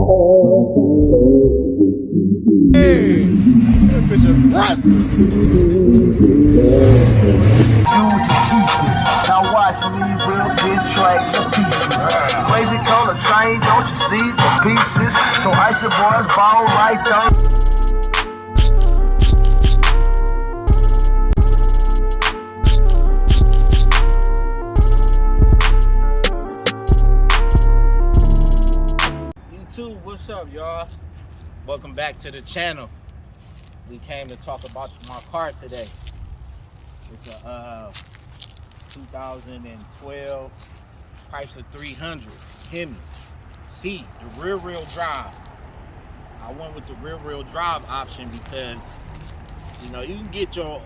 Hey, that bitch is bright. Now watch me rip this track to pieces. Crazy color train, don't you see the pieces? So icy boys ball right there. YouTube, what's up, y'all? Welcome back to the channel. We came to talk about my car today. It's a 2012 Chrysler 300 HEMI C, the rear-wheel drive. I went with the rear-wheel drive option because, you know, you can get your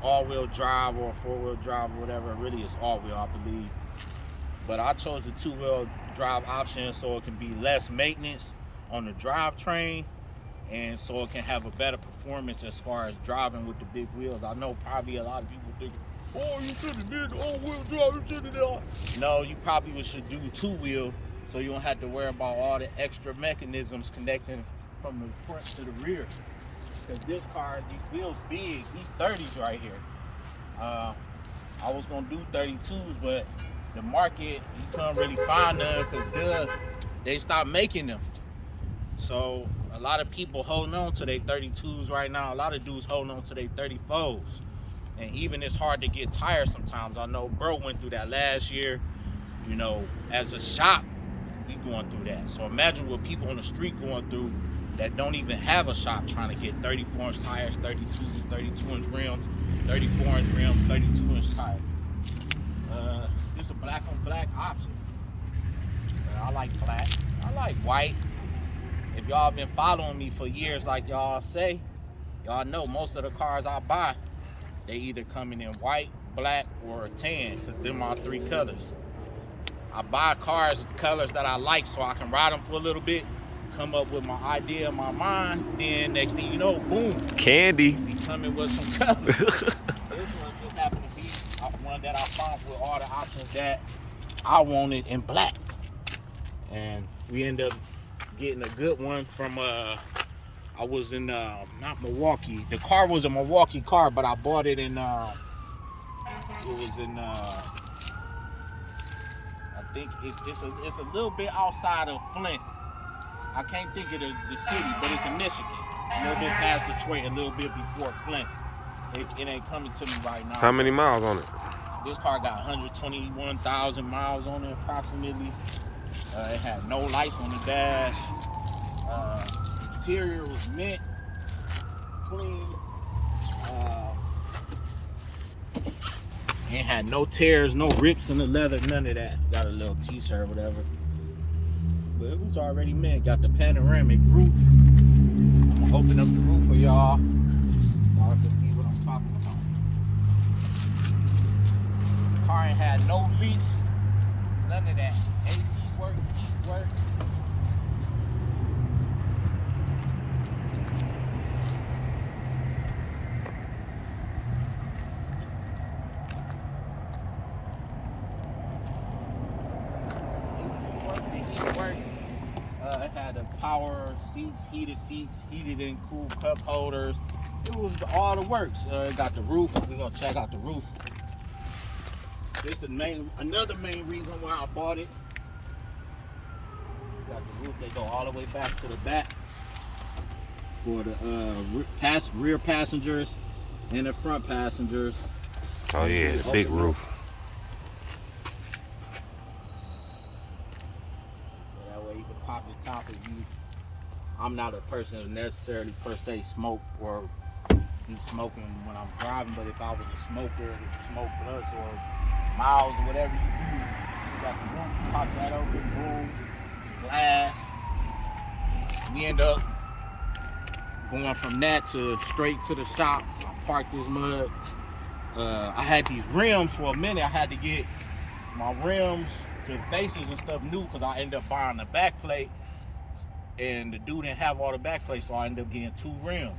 all-wheel drive or four-wheel drive or whatever. Really, it's all-wheel, I believe. But I chose the two-wheel drive option so it can be less maintenance on the drivetrain, and so it can have a better performance as far as driving with the big wheels. I know probably a lot of people think, oh, you should have did all-wheel drive, you should have done. No, you probably should do two-wheel so you don't have to worry about all the extra mechanisms connecting from the front to the rear. Because this car, these wheels big, these 30s right here. I was gonna do 32s, but the market, you couldn't really find none because they stopped making them. So a lot of people holding on to their 32s right now. A lot of dudes holding on to their 34s. And even it's hard to get tires sometimes. I know bro went through that last year. You know, as a shop, we going through that. So imagine what people on the street going through that don't even have a shop trying to get 34-inch tires, 32s, 32-inch rims, 34-inch rims, 32-inch tires. It's a black on black option. I like black. I like white. If y'all been following me for years, like y'all say, y'all know most of the cars I buy, they either coming in white, black, or tan, because them are three colors. I buy cars, colors that I like, so I can ride them for a little bit, come up with my idea in my mind, then next thing you know, boom. Candy. Be coming with some colors. This one just happened to be one that I found with all the options that I wanted in black. And we ended up getting a good one from I was in not Milwaukee. The car was a Milwaukee car, but I bought it in I think it's a little bit outside of Flint. I can't think of the city, but it's in Michigan. A little bit past Detroit, a little bit before Flint. It ain't coming to me right now. How many miles on it? This car got 121,000 miles on it approximately. It had no lights on the dash. Interior was mint, clean. It had no tears, no rips in the leather, none of that. Got a little t-shirt, whatever. But it was already mint. Got the panoramic roof. I'm gonna open up the roof for y'all. Y'all can see what I'm talking about. The car ain't had no leaks, none of that. AC work, heat work. It had the power seats, heated and cool cup holders. It was all the works. It got the roof. We're gonna check out the roof. This is another main reason why I bought it. Got the roof. They go all the way back to the back for the rear passengers and the front passengers. Oh yeah, the big roof. Pop the top of you. I'm not a person that necessarily per se smoke or be smoking when I'm driving, but if I was a smoker, smoke plus or miles or whatever you do, you got the roof, pop that open, boom, glass. We end up going from that to straight to the shop. I parked this mug. I had these rims for a minute. I had to get my rims, the faces and stuff new, because I ended up buying the back plate and the dude didn't have all the back plates, so I ended up getting two rims.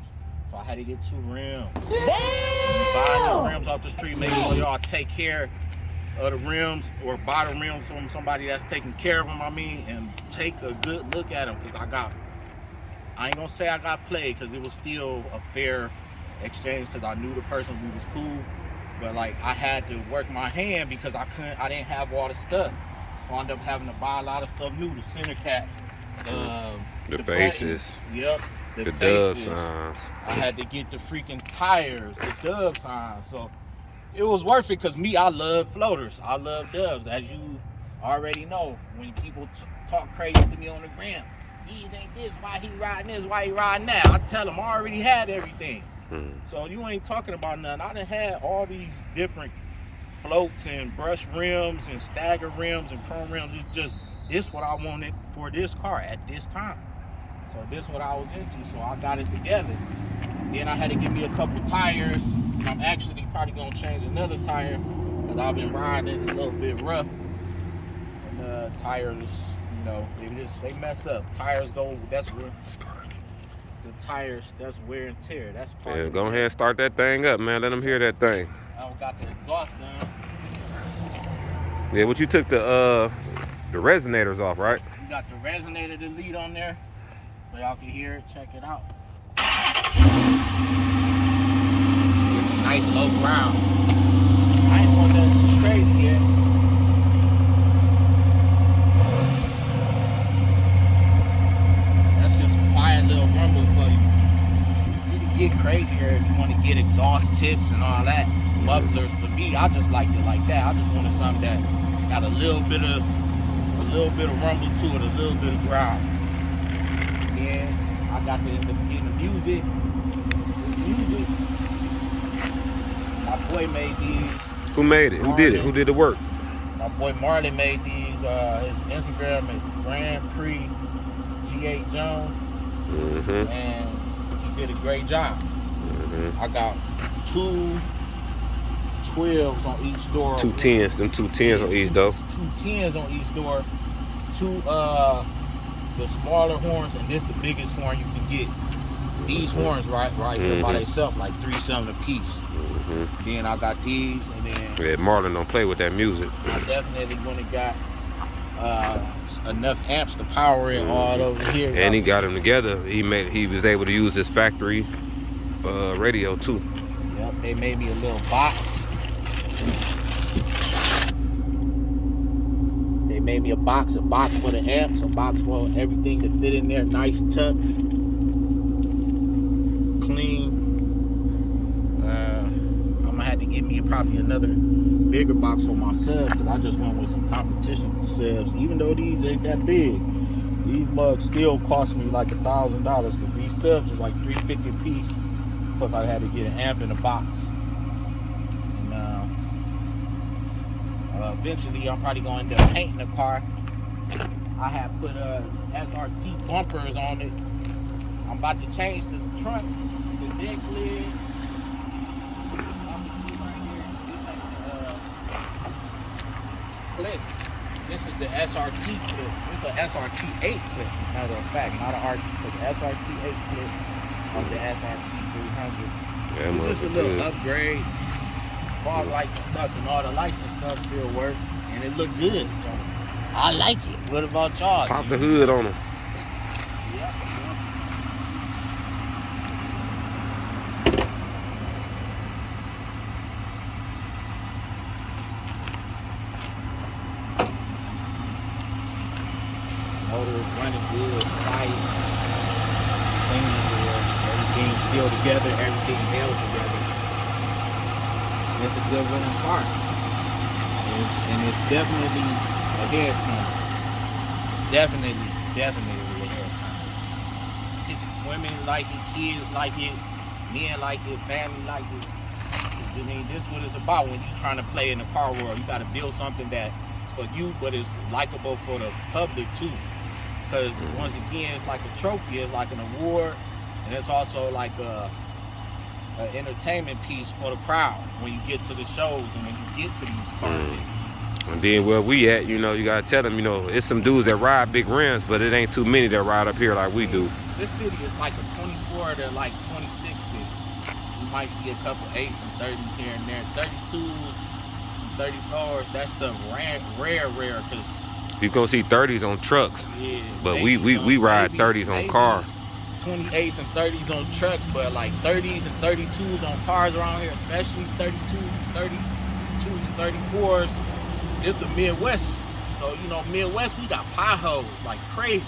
So I had to get two rims. When you buying these rims off the street, make sure y'all take care of the rims or bottom rims from somebody that's taking care of them, and take a good look at them, because I ain't gonna say I got played, because it was still a fair exchange, because I knew the person, we was cool, but like I had to work my hand because I didn't have all the stuff. So I ended up having to buy a lot of stuff new, the center caps, the faces, buttons, yep, the faces. dub signs. I had to get the freaking tires, the dub signs. So it was worth it, because I love floaters. I love dubs. As you already know, when people talk crazy to me on the gram, these ain't this, why he riding this, why he riding that, I tell them I already had everything. So you ain't talking about nothing. I done had all these different floats and brush rims and stagger rims and chrome rims. It's just this what I wanted for this car at this time. So this what I was into, so I got it together. Then I had to give me a couple tires. I'm actually probably gonna change another tire, because I've been riding it a little bit rough. And tires, you know, they mess up. Tires go, that's where the tires, that's wear and tear. That's part of it. Go ahead and start that thing up, man. Let them hear that thing. I got the exhaust done. Yeah, what you took the resonators off, right? We got the resonator delete on there, so y'all can hear it. Check it out. It's a nice low ground. I ain't want nothing too crazy yet. That's just a quiet little rumble for you. You can get crazier if you want to get exhaust tips and all that. Mufflers, for me, I just liked it like that. I just wanted something that got a little bit of rumble to it, a little bit of growl. Then I got to end up getting the music. My boy made these. Who made it? Who did it? Who did the work? My boy Marlon made these. His Instagram is Grand Prix G8 Jones, and he did a great job. I got 2 12s on each door. 2 10s, them 2 10s on each door. 2 10s on each door. 2 the smaller horns, and this the biggest horn you can get. These horns right here by themselves, like $3 a piece. Then I got these, and then yeah, Marlon don't play with that music. I definitely went and got enough amps to power it all over here. And he got them together. He was able to use his factory radio too. Yep, they made me a little box. They made me a box for the amps, a box for everything to fit in there, nice tuck, clean. I'm gonna have to give me probably another bigger box for my subs, because I just went with some competition subs. Even though these ain't that big, these mugs still cost me like $1,000, because these subs is like $350 a piece. Plus I had to get an amp in a box. Eventually, I'm probably going to end up painting the car. I have put SRT bumpers on it. I'm about to change the trunk, the deck lid. Clip. This is the SRT clip. This is an SRT 8 clip, matter of fact, not an RT, but the SRT 8 clip of the SRT 300. Yeah, it's just a little upgrade. Fog lights and stuff, and all the lights and stuff still work, and it look good, so I like it. What about y'all? Pop the hood on them. Yep. Motor is running good, tight, everything's still together, everything held together. It's a good running car, and it's definitely a hair turn. Definitely a hair turn. Women like it, kids like it, men like it, family like it. I mean, this is what it's about when you're trying to play in the car world. You got to build something that's for you, but it's likable for the public too. Because once again, it's like a trophy, it's like an award, and it's also like an entertainment piece for the crowd when you get to the shows and when you get to these cars. And then where we at, you know, you gotta tell them, you know, it's some dudes that ride big rims, but it ain't too many that ride up here like we do. This city is like a 24 to like 26 city. You might see a couple 8s and 30s here and there. 32s, 34s, that's the rare, cause You gonna see 30s on trucks, yeah, but we ride 30s on cars. 28s and 30s on trucks, but like 30s and 32s on cars around here, especially 32s, 32s and 34s. This the Midwest, so you know Midwest we got potholes like crazy.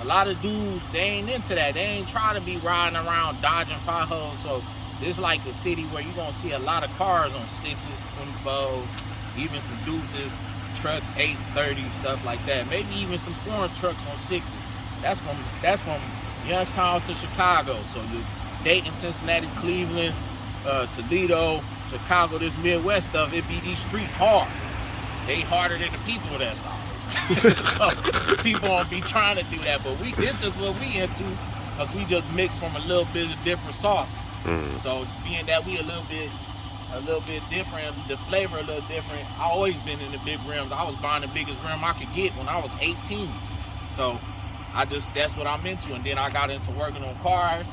A lot of dudes, they ain't into that. They ain't trying to be riding around dodging potholes. So this like the city where you're gonna see a lot of cars on 6s, 24s, even some deuces, trucks, 8s, 30s, stuff like that. Maybe even some foreign trucks on 6s. That's from Youngstown to Chicago. So you're Dayton, Cincinnati, Cleveland, Toledo, Chicago, this Midwest stuff, it be these streets hard. They harder than the people that's out. So people won't be trying to do that, but it's just what we into, because we just mix from a little bit of different sauce. So being that we a little bit different, the flavor a little different. I always been in the big rims. I was buying the biggest rim I could get when I was 18. So that's what I'm into. And then I got into working on cars,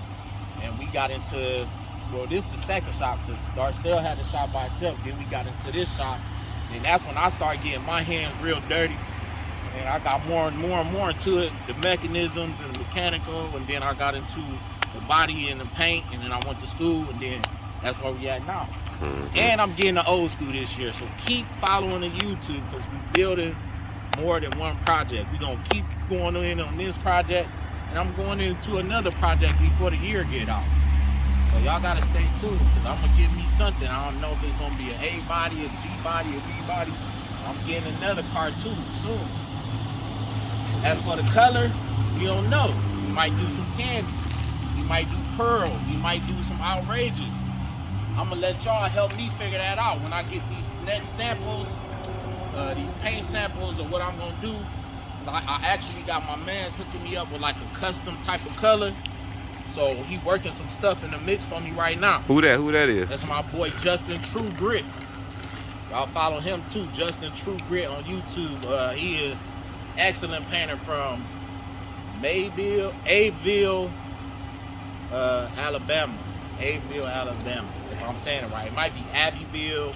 and we got into, well, this is the second shop, because Darcel had a shop by itself. Then we got into this shop, and that's when I started getting my hands real dirty. And I got more and more into it, the mechanisms and the mechanical, and then I got into the body and the paint, and then I went to school, and then that's where we at now. And I'm getting the old school this year, so keep following the YouTube, because we're building more than one project. We're gonna keep going in on this project, and I'm going into another project before the year get out. So y'all gotta stay tuned, because I'm gonna give me something. I don't know if it's gonna be an A body, a G body, a B body. I'm getting another car too soon. As for the color, we don't know. We might do some candy. We might do pearl. We might do some outrageous. I'm gonna let y'all help me figure that out when I get these next samples, these paint samples of what I'm gonna do. I actually got my man hooking me up with like a custom type of color. So he working some stuff in the mix for me right now. Who that is? That's my boy Justin True Grit. Y'all follow him too, Justin True Grit on YouTube. He is excellent painter from Abbeville, Alabama. Abbeville, Alabama. If I'm saying it right, it might be Abbeville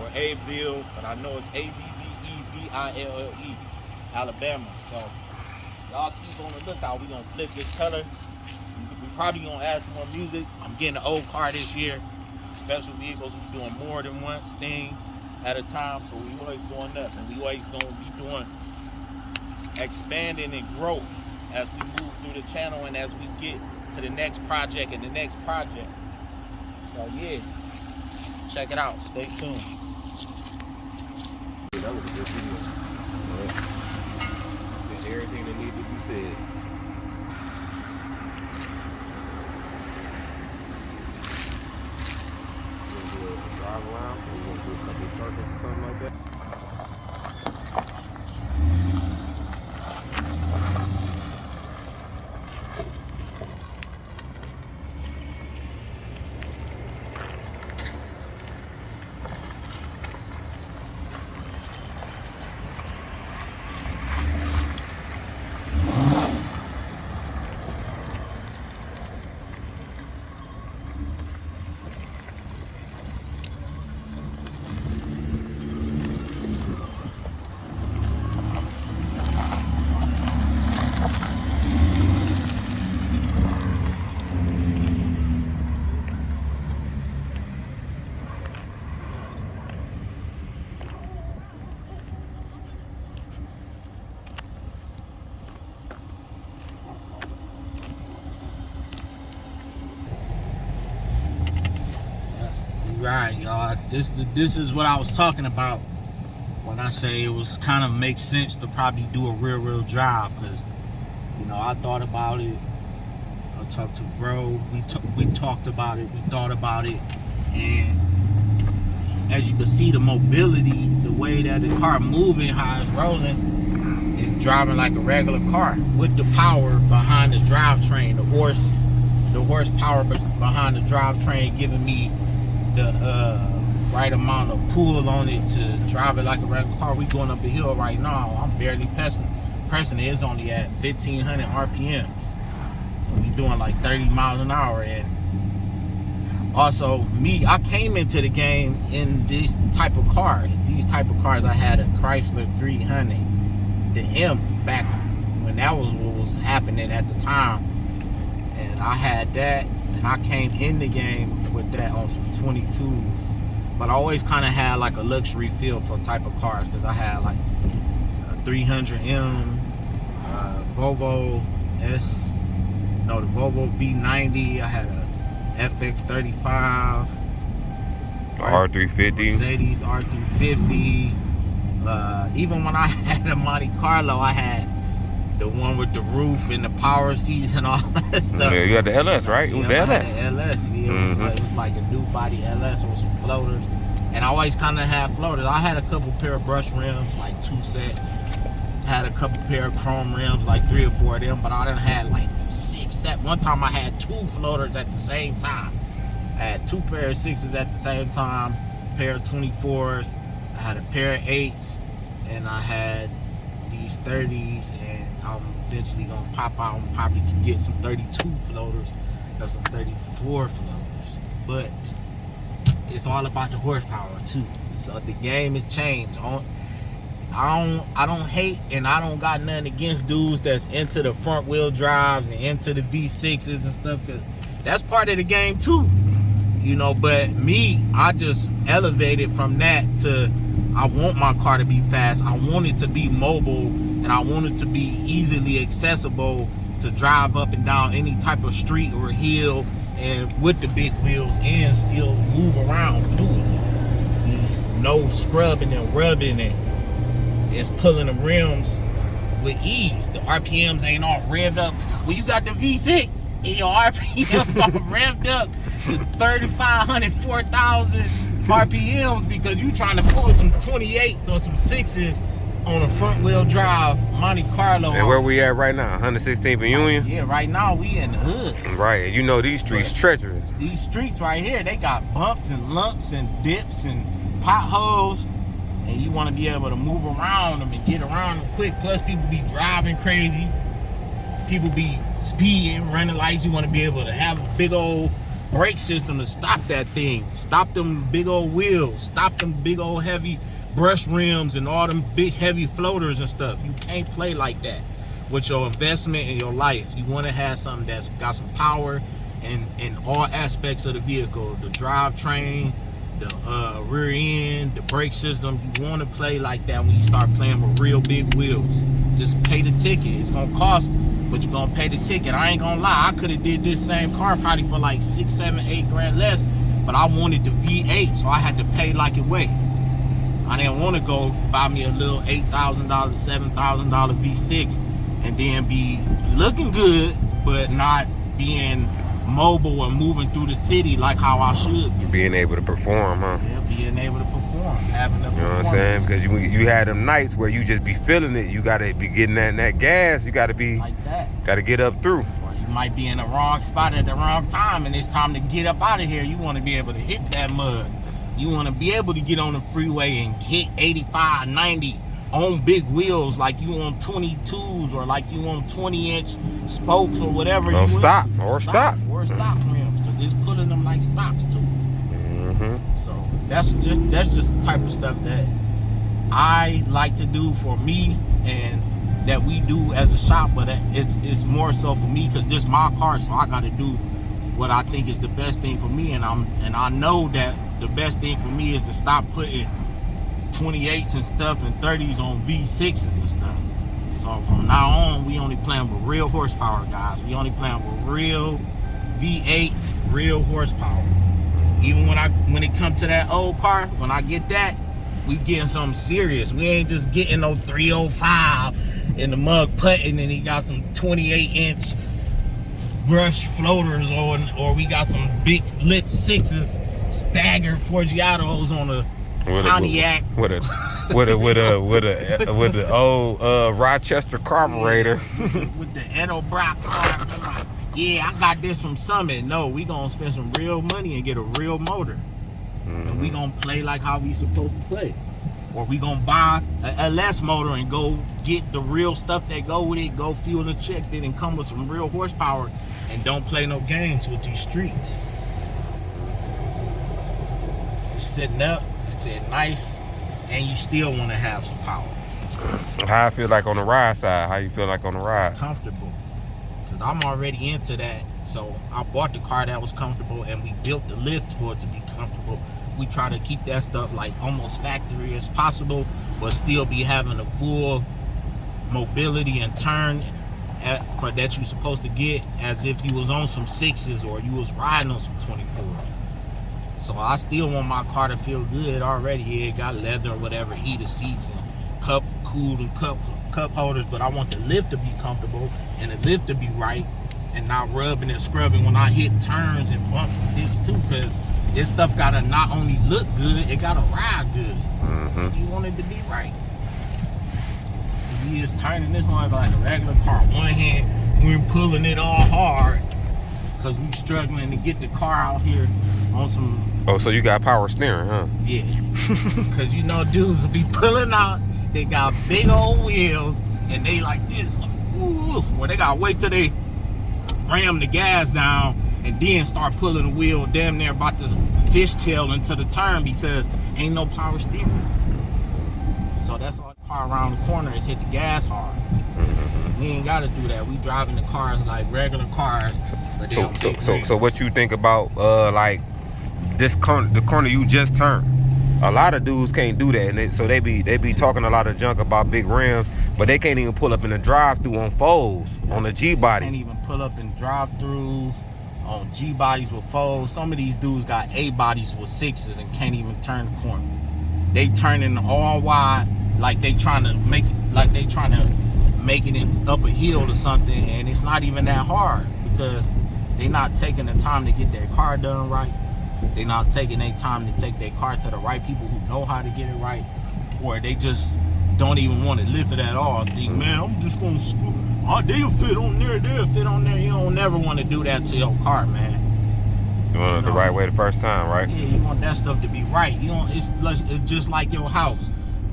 or Abbeville, but I know it's Abbeville, Alabama. So y'all keep on the lookout. We're gonna flip this color. We probably gonna add some more music. I'm getting an old car this year. Special vehicles, we're doing more than one thing at a time, so we always going up, and we always gonna be doing expanding and growth as we move through the channel and as we get to the next project and the next project. So yeah, check it out. Stay tuned. That was a good video. Said everything that needed to be said. We're gonna do a drive around, or we're gonna do a couple of circles or something like that. Right, y'all. This is what I was talking about when I say it was kind of makes sense to probably do a rear-wheel drive, because you know I thought about it. I talked to bro. We talked about it. We thought about it, and as you can see, the mobility, the way that the car moving, how it's rolling, is driving like a regular car with the power behind the drivetrain, the horsepower behind the drivetrain, giving me the right amount of pull on it to drive it like a regular car. We going up the hill right now. I'm barely pressing it. It's only at 1500 RPMs. So we doing like 30 miles an hour, and Also, I came into the game in these type of cars. I had a Chrysler 300, the M, back when that was what was happening at the time. And I had that, and I came in the game with that on some 22. But I always kind of had like a luxury feel for type of cars, because I had like a 300M, the Volvo V90. I had a FX35, R350, Mercedes R350. Even when I had a Monte Carlo, I had the one with the roof and the power seats and all that stuff. Yeah, you had the LS, right? It was the LS. The LS, yeah. It was like a new body LS with some floaters. And I always kind of had floaters. I had a couple pair of brush rims, like 2 sets. Had a couple pair of chrome rims, like 3 or 4 of them. But I done had like 6, 7. One time I had 2 floaters at the same time. I had 2 pair of 6s at the same time, a pair of 24s. I had a pair of 8s, and I had these 30s, and I'm eventually gonna pop out and probably get some 32 floaters or some 34 floaters. But it's all about the horsepower too. So the game has changed. I don't hate, and I don't got nothing against dudes that's into the front wheel drives and into the V6s and stuff, because that's part of the game too, you know. But me, I just elevated from that to, I want my car to be fast, I want it to be mobile, and I want it to be easily accessible to drive up and down any type of street or hill, and with the big wheels, and still move around fluidly. See, no scrubbing and rubbing, and it's pulling the rims with ease. The RPMs ain't all revved up. When you got the V6 and your RPMs are revved up to 3,500, 4,000 RPMs, because you trying to pull some 28s or some 6s on a front wheel drive Monte Carlo. And where we at right now? 116th and Union? Yeah, right now we in the hood. Right, and you know these streets treacherous. These streets right here, they got bumps and lumps and dips and potholes. And you want to be able to move around them and get around them quick. Plus, people be driving crazy. People be speeding, running lights. You want to be able to have a big old brake system to stop that thing. Stop them big old wheels. Stop them big old heavy brush rims and all them big heavy floaters and stuff. You can't play like that with your investment in your life. You want to have something that's got some power in all aspects of the vehicle. The drivetrain, the rear end, the brake system. You want to play like that when you start playing with real big wheels. Just pay the ticket. It's gonna cost, but you're gonna pay the ticket. I ain't gonna lie, I could have did this same car probably for like 6, 7, 8 grand less, but I wanted the V8, so I had to pay like it weighed. I didn't want to go buy me a little $8,000, $7,000 V6 and then be looking good, but not being mobile and moving through the city like how I should be. Being able to perform, huh? Yeah, being able to perform, having a performance. You know what I'm saying? Because you had them nights where you just be feeling it. You gotta be getting that gas. You gotta be like that. Gotta get up through. Or you might be in the wrong spot at the wrong time, and it's time to get up out of here. You want to be able to hit that mud. You want to be able to get on the freeway and hit 85, 90 on big wheels, like you on 22s or like you on 20-inch spokes or whatever. Or stop stop rims, because it's pulling them like stops too. So that's just the type of stuff that I like to do for me, and that we do as a shop. But it's more so for me, because this is my car, so I got to do what I think is the best thing for me, and I know that the best thing for me is to stop putting 28s and stuff and 30s on V6s and stuff. So from now on, we only playing with real horsepower, guys. We only playing with real V8s, real horsepower. Even when it comes to that old car, when I get that, we getting something serious. We ain't just getting no 305 in the mug putting, and he got some 28-inch brush floaters on, or we got some big lip 6s, staggered Forgiatos on a Pontiac with the old Rochester carburetor. With the Edo Brock car. Yeah, I got this from Summit. No, we gonna spend some real money and get a real motor. And we gonna play like how we supposed to play. Or we gonna buy a LS motor and go get the real stuff that go with it, go fuel and check it, and come with some real horsepower, and don't play no games with these streets. sitting up, it's sitting nice, and you still want to have some power. How I feel like on the ride side? How you feel like on the ride? It's comfortable, because I'm already into that. So I bought the car that was comfortable, and we built the lift for it to be comfortable. We try to keep that stuff like almost factory as possible, but still be having a full mobility and turn for that you're supposed to get as if you was on some 6s or you was riding on some 24s. So I still want my car to feel good already. Yeah, it got leather or whatever, heated seats and cooled and cup holders, but I want the lift to be comfortable and the lift to be right and not rubbing and scrubbing when I hit turns and bumps and dips too, because this stuff gotta not only look good, it gotta ride good. You want it to be right. So we just turning this one like a regular car. One hand, we're pulling it all hard because we struggling to get the car out here on some. Oh, so you got power steering, huh? Yeah. Because you know dudes will be pulling out, they got big old wheels, and they like this. Like, ooh. Well, they gotta wait till they ram the gas down and then start pulling the wheel damn near about to fishtail into the turn because ain't no power steering. So that's all the car around the corner is hit the gas hard. We ain't gotta do that. We driving the cars like regular cars. But So what you think about like this corner, the corner you just turned? A lot of dudes can't do that, and so they be talking a lot of junk about big rims, but they can't even pull up in the drive-through on foes on the G body. Can't even pull up in drive-throughs on G bodies with foes. Some of these dudes got A bodies with 6s and can't even turn the corner. They turning all wide like they trying to make it up a hill or something, and it's not even that hard because they not taking the time to get their car done right. They not taking their time to take their car to the right people who know how to get it right, or they just don't even want to lift it at all. Think, man, I'm just gonna screw. Oh, they'll fit on there. They'll fit on there. You don't never want to do that to your car, man. You want it the right way the first time, right? Yeah, you want that stuff to be right. You don't. It's just like your house.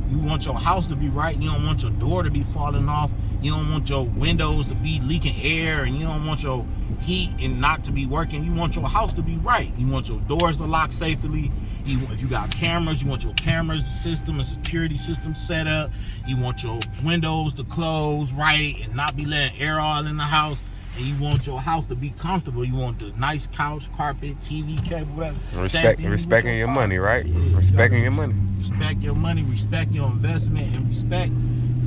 You want your house to be right. You don't want your door to be falling off. You don't want your windows to be leaking air, and you don't want your heat and not to be working. You want your house to be right. You want your doors to lock safely. If you got cameras, you want your cameras system and security system set up. You want your windows to close right and not be letting air all in the house. And you want your house to be comfortable. You want the nice couch, carpet, TV, cable, whatever. Respecting your money, right? Yeah, respecting your money. Respect your money, respect your investment, and respect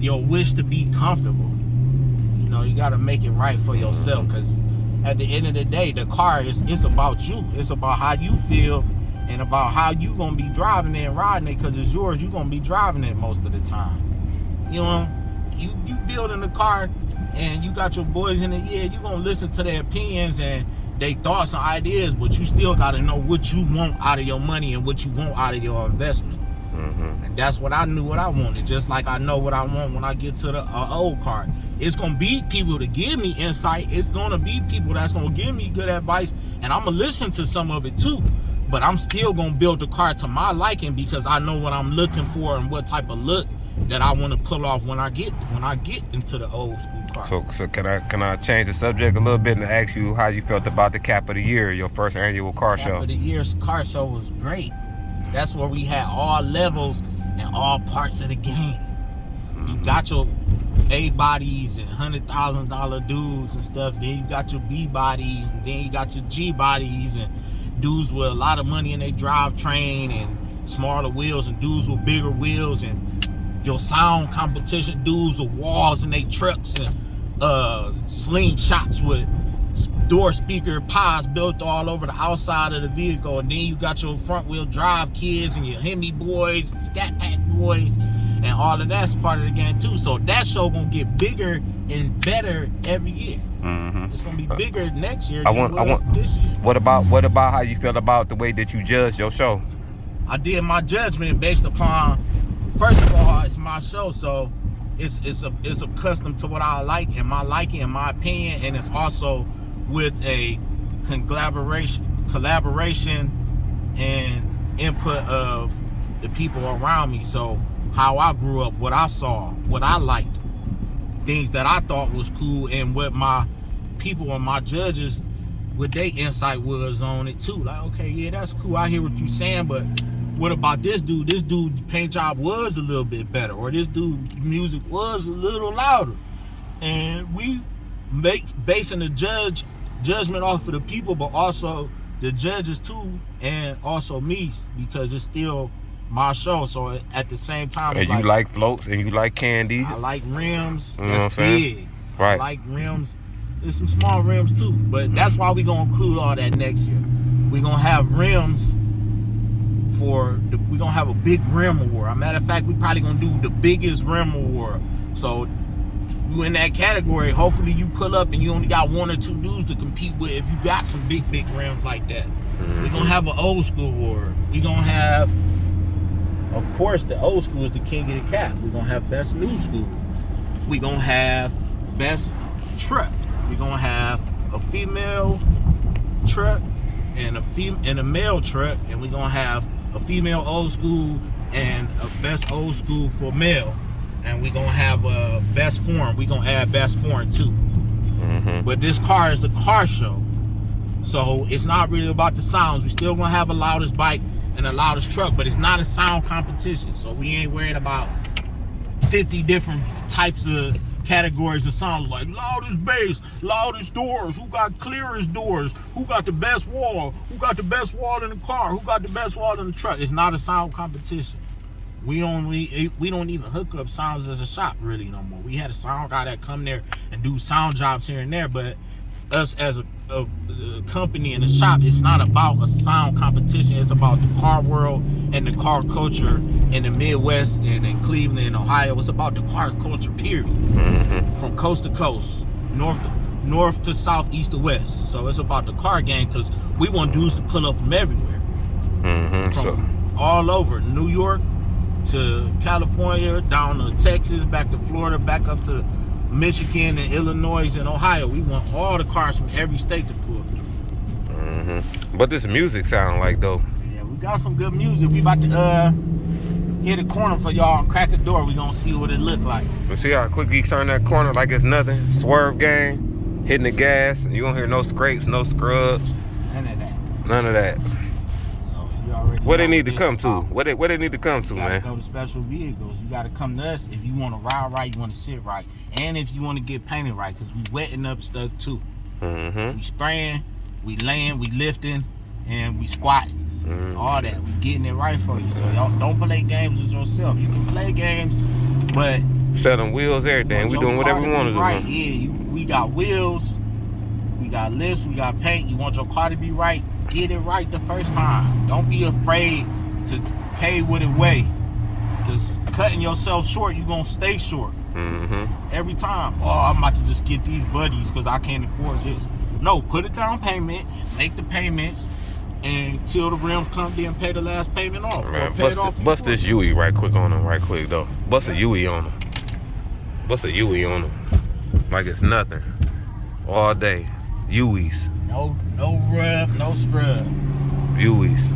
your wish to be comfortable. You know, you got to make it right for yourself, because at the end of the day, the car it's about you. It's about how you feel and about how you gonna be driving it and riding it, because it's yours. You gonna be driving it most of the time. You know, you building the car and you got your boys in it. Yeah, you gonna listen to their opinions and their thoughts and ideas, but you still got to know what you want out of your money and what you want out of your investment. And that's what I knew what I wanted, just like I know what I want when I get to the old car. It's gonna be people to give me insight. It's gonna be people that's gonna give me good advice, and I'm gonna listen to some of it too. But I'm still gonna build the car to my liking, because I know what I'm looking for and what type of look that I want to pull off when I get into the old school car. So can I change the subject a little bit and ask you how you felt about the Cap of the Year, your first annual car show? Cap of the Year's car show was great. That's where we had all levels and all parts of the game. You got your A bodies and $100,000 dudes and stuff. Then you got your B bodies, and then you got your G bodies and dudes with a lot of money in their drivetrain and smaller wheels, and dudes with bigger wheels, and your sound competition dudes with walls in their trucks and slingshots with door speaker pods built all over the outside of the vehicle. And then you got your front wheel drive kids and your HEMI boys and Scat Pack boys, and all of that's part of the game too. So that show gonna get bigger and better every year. It's gonna be bigger next year than this year. What about how you feel about the way that you judged your show? I did my judgment based upon, first of all, it's my show, so it's accustomed to what I like and my liking and my opinion, and it's also with a collaboration and input of the people around me. So how I grew up, what I saw, what I liked, things that I thought was cool, and what my people and my judges, what their insight was on it too. Like, okay, yeah, that's cool, I hear what you're saying, but what about this dude? This dude's paint job was a little bit better, or this dude's music was a little louder. And we basing the judgment off of the people, but also the judges too, and also me, because it's still my show. So at the same time, and you like floats and you like candy. I like rims. You know what I'm That's saying? big. Right. I like rims. There's some small rims too, but that's why we gonna include all that next year. We gonna have rims we gonna have a big rim award. As a matter of fact, we probably gonna do the biggest rim award. So you in that category, hopefully you pull up and you only got 1 or 2 dudes to compete with if you got some big rims like that. We're gonna have an old school award. We're gonna have, of course, the old school is the king of the cap. We're gonna have best new school. We're gonna have best truck. We're gonna have a female truck and a male truck, and we're gonna have a female old school and a best old school for male. And we're gonna have a best foreign. We're gonna add best foreign too. But this car is a car show, so it's not really about the sounds. We still gonna have a loudest bike and the loudest truck, but it's not a sound competition. So we ain't worried about 50 different types of categories of sounds, like loudest bass, loudest doors, who got clearest doors, who got the best wall, who got the best wall in the car, who got the best wall in the truck. It's not a sound competition. We don't even hook up sounds as a shop really no more. We had a sound guy that come there and do sound jobs here and there, but us as a company and a shop, it's not about a sound competition. It's about the car world and the car culture in the Midwest and in Cleveland and Ohio. It's about the car culture, period. From coast to coast, north to south, east to west. So it's about the car game, because we want dudes to pull up from everywhere. From all over, New York to California, down to Texas, back to Florida, back up to Michigan and Illinois and Ohio. We want all the cars from every state to pull through. But this music sound like though. Yeah, we got some good music. We about to hit a corner for y'all and crack the door. We gonna see what it look like. But see how quick he turn that corner like it's nothing. Swerve gang, hitting the gas. You won't hear no scrapes, no scrubs. None of that. None of that. So you already What they know need to this come to? about. What they need to come to, You gotta man? go to special vehicles. You gotta come to us if you want to ride right, you want to sit right, and if you want to get painted right, because we wetting up stuff too. We spraying, we laying, we lifting, and we squatting. All that, we getting it right for you. So y'all don't play games with yourself. You can play games, but Selling wheels, everything. We doing whatever we want to do. Right? Man. Yeah, we got wheels, we got lifts, we got paint. You want your car to be right? Get it right the first time. Don't be afraid to pay what it weigh, because cutting yourself short, you're gonna stay short. Every time. Oh, I'm about to just get these buddies because I can't afford this. No, put a down payment, make the payments, and till the rims come in, pay the last payment off. Man, bust this Yui right quick on them, right quick though. Bust a Yui on them. Bust a Yui on them. Like it's nothing. All day. Yuis. No rub, no scrub. Yuis.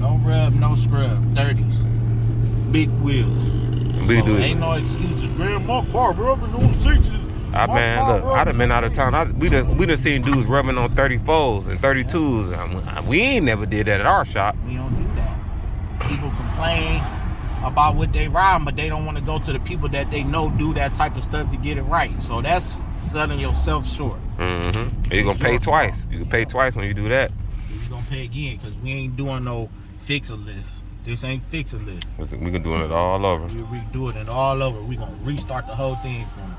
No rub, no scrub. 30s. Big wheels. We So do it. ain't no excuses. Man, my car rubbing on 60s. Man, look, I done been out of town. We done seen dudes rubbing on 34s and 32s. We ain't never did that at our shop. We don't do that. People complain about what they ride, but they don't want to go to the people that they know do that type of stuff to get it right. So that's selling yourself short. You're gonna pay twice. You can pay twice when you do that. You're gonna pay again, because we ain't doing no fix-a-lift. This ain't fix-a-lift. We can do it all over. We redoing it all over. We gonna restart the whole thing from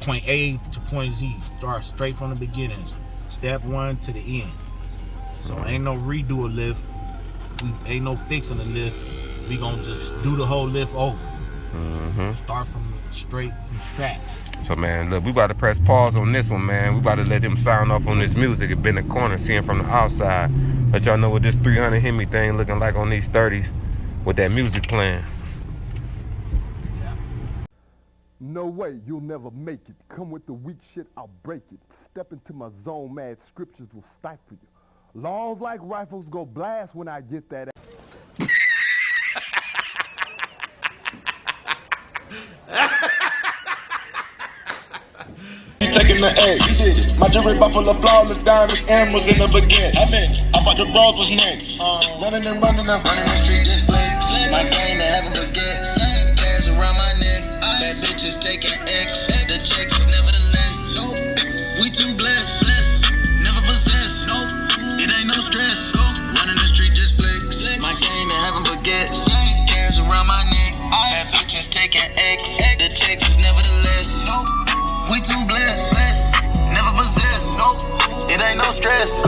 point A to point Z. Start straight from the beginnings. Step 1 to the end. So ain't no redo a lift. Ain't no fixing the lift. We gonna just do the whole lift over. Start from scratch. So man, look, we about to press pause on this one, man. We about to let them sound off on this music. It been a corner, seeing from the outside. Let y'all know what this 300 HEMI thing looking like on these 30s with that music playing. No way, you'll never make it. Come with the weak shit, I'll break it. Step into my zone, mad scriptures will stifle you. Laws like rifles go blast when I get that. You take taking the X. My jewelry bought full of flawless diamonds, emeralds in the baguette. I thought the bros was next. Running and running the street just flex. My game to having baguettes. Pairs around my neck. Bad bitches taking X. The checks is nevertheless. We too blessed. Never possessed. It ain't no stress. Running the street just flex. My game to having baguettes. Pairs around my neck. Bad bitches taking X. The checks is nevertheless. We too blessed. Never possessed. It ain't no stress.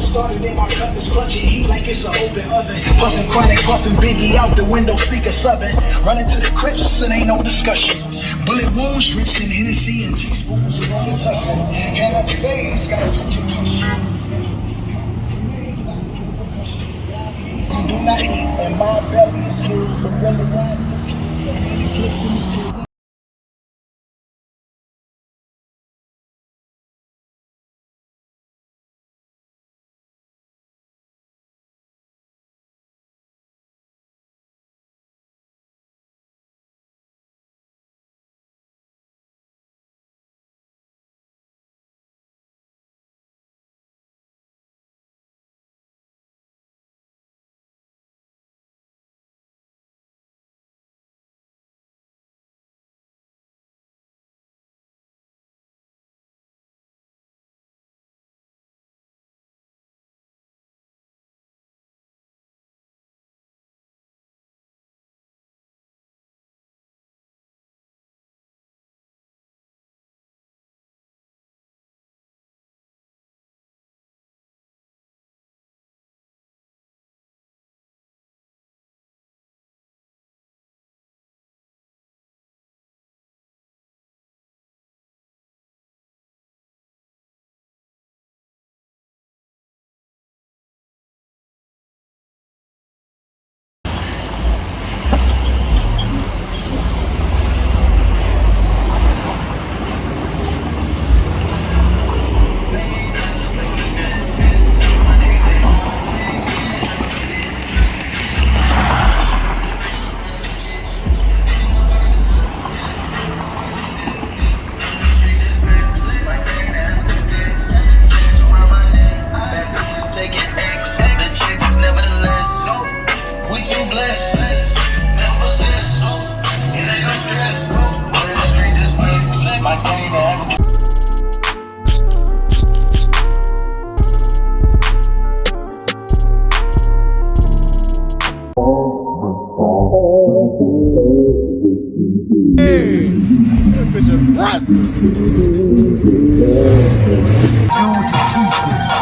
Started in my cutlass, clutching heat like it's an open oven. Puffin' chronic, puffin' Biggie out the window, speaker subbing. Running to the crypts, it ain't no discussion. Bullet wounds, drinks in Hennessy and teaspoons of Roman Tussin. Hand up phase, gotta put your you do not eat, and my belly is full for really right. So many clips in the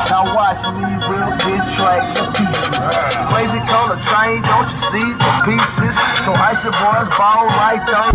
Now watch me rip this track to pieces. Crazy color chain, don't you see the pieces? So icy boys ball right down.